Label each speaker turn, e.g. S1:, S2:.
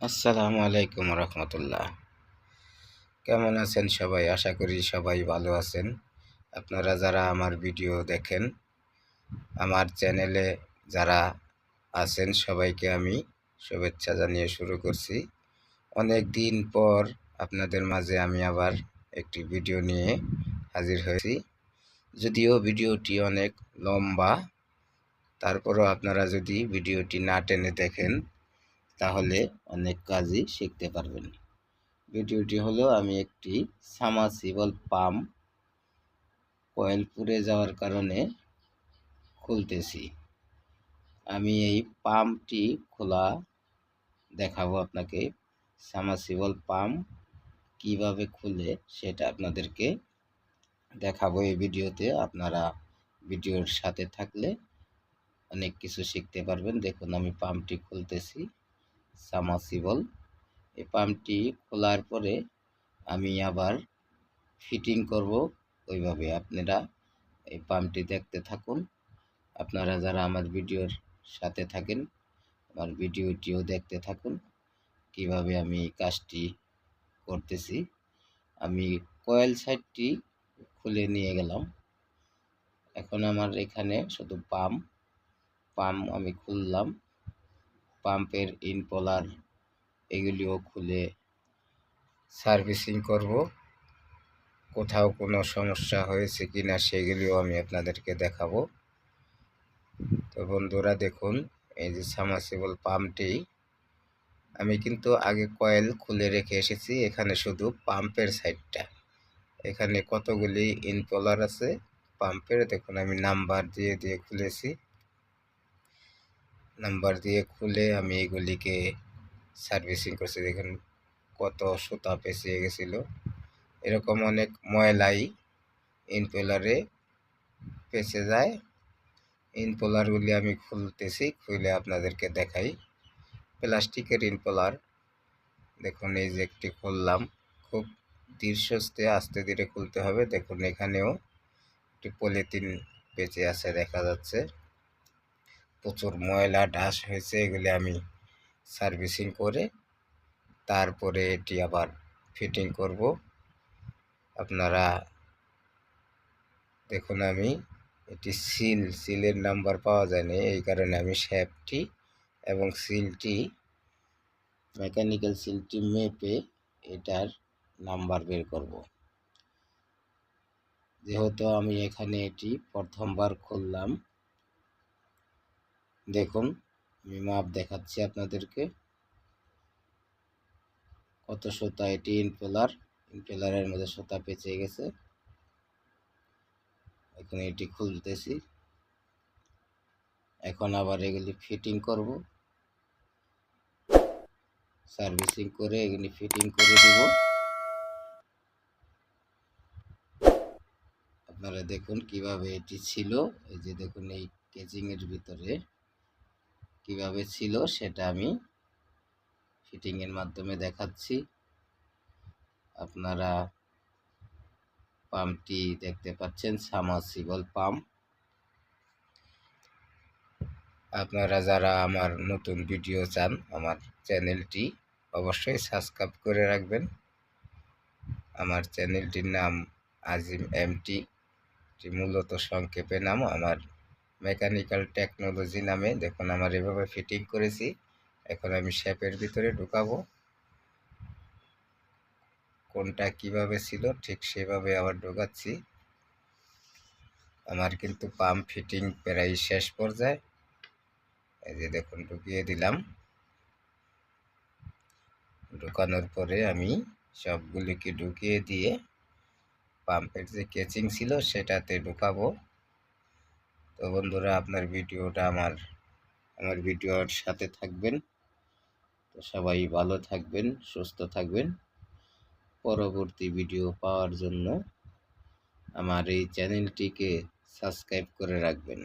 S1: আসসালামু আলাইকুম রহমতুল্লাহ। কেমন আছেন সবাই? আশা করি সবাই ভালো আছেন। আপনারা যারা আমার ভিডিও দেখেন, আমার চ্যানেলে যারা আছেন সবাইকে আমি শুভেচ্ছা জানিয়ে শুরু করছি। অনেক দিন পর আপনাদের মাঝে আমি আবার একটি ভিডিও নিয়ে হাজির হয়েছি। যদিও ভিডিওটি অনেক লম্বা, তারপরও আপনারা যদি ভিডিওটি না টেনে দেখেন তাহলে অনেক কাজই শিখতে পারবেন। ভিডিওটি হলো আমি একটি সাবমার্সিবল পাম্প কয়েল পুড়ে যাওয়ার কারণে খুলতেছি। আমি এই পাম্পটি খোলা দেখাবো আপনাকে। সাবমার্সিবল পাম্প কিভাবে খুলে সেটা আপনাদেরকে দেখাবো এই ভিডিওতে। আপনারা ভিডিওর সাথে থাকলে অনেক কিছু শিখতে পারবেন। দেখুন আমি পাম্পটি খুলতেছি। সাবমার্সিবল এই পাম্পটি খোলার পরে আমি আবার ফিটিং করব ওইভাবে। আপনারা এই পাম্পটি দেখতে থাকুন। আপনারা যারা আমার ভিডিওর সাথে থাকেন আমার ভিডিওটিও দেখতে থাকুন কিভাবে আমি কাজটি করতেছি। আমি কয়েল সাইডটি খুলে নিয়ে গেলাম। এখন আমার এখানে শুধু পাম্প আমি খুললাম। পাম্পের ইনপোলার এগুলিও খুলে সার্ভিসিং করব। কোথাও কোনো সমস্যা হয়েছে কিনা সেগুলিও আমি আপনাদেরকে দেখাবো। তো বন্ধুরা দেখুন, এই যে সাবমার্সিবল পাম্পটি আমি কিন্তু আগে কয়েল খুলে রেখে এসেছি। এখানে শুধু পাম্পের সাইডটা, এখানে কতগুলি ইনপোলার আছে পাম্পের, দেখুন আমি নাম্বার দিয়ে খুলেছি। নাম্বার দিয়ে খুলে আমি এগুলিকে সার্ভিসিং করছি। দেখুন কত সুতা পেঁচিয়ে গেছিলো। এরকম অনেক ময়লাই ইনপোলারে পেঁচে যায়। ইনপোলারগুলি আমি খুলতেছি, খুলে আপনাদেরকে দেখাই। প্লাস্টিকের ইনপোলার দেখুন, এই যে একটি খুললাম। খুব ধীর সুস্থে আস্তে ধীরে খুলতে হবে। দেখুন এখানেও একটি পলিথিন পেঁচে আছে দেখা যাচ্ছে। প্রচুর ময়লা ডাস হয়েছে, এগুলি আমি সার্ভিসিং করে তারপরে এটি আবার ফিটিং করব। আপনারা দেখুন আমি এটি সিলের নাম্বার পাওয়া যায়নি, এই কারণে আমি শ্যাফটটি এবং সিলটি মেকানিক্যাল সিলটি মেপে এটার নাম্বার বের করব। যেহেতু আমি এখানে এটি প্রথমবার খুললাম, দেখুন আমি মাপ দেখাচ্ছি আপনাদেরকে। কত সুতা, এটি ইনপেলারের মধ্যে সুতা পেঁচে গেছে। এখন এটি খুলতেছি। এখন আবার এগুলি ফিটিং করব, সার্ভিসিং করে এগুলি ফিটিং করে দিব। আপনারা দেখুন কিভাবে এটি ছিল। এই যে দেখুন এই কেজিংয়ের ভিতরে কিভাবে ছিল সেটা আমি ফিটিংয়ের মাধ্যমে দেখাচ্ছি। আপনারা পাম্পটি দেখতে পাচ্ছেন, সাবমার্সিবল পাম্প। আপনারা যারা আমার নতুন ভিডিও চান আমার চ্যানেলটি অবশ্যই সাবস্ক্রাইব করে রাখবেন। আমার চ্যানেলটির নাম আজিম এমটি, মূলত সংক্ষেপে নাম আমার মেকানিক্যাল টেকনোলজি নামে। দেখুন আমার এভাবে ফিটিং করেছি। এখন আমি শ্যাপের ভিতরে ঢুকাবো। কোনটা কিভাবে ছিল ঠিক সেভাবে আবার ঢোকাচ্ছি। আমার কিন্তু পাম্প ফিটিং প্রায় শেষ পর্যায়ে। এই যে দেখুন ঢুকিয়ে দিলাম। ঢুকানোর পরে আমি সবগুলিকে ঢুকিয়ে দিয়ে পাম্পের যে কেচিং ছিল সেটাতে ঢুকাবো। তো বন্ধুরা আপনার ভিডিওটা আমার ভিডিওর সাথে থাকবেন। তো সবাই ভালো থাকবেন, সুস্থ থাকবেন। পরবর্তী ভিডিও পাওয়ার জন্য আমার এই চ্যানেলটিকে সাবস্ক্রাইব করে রাখবেন।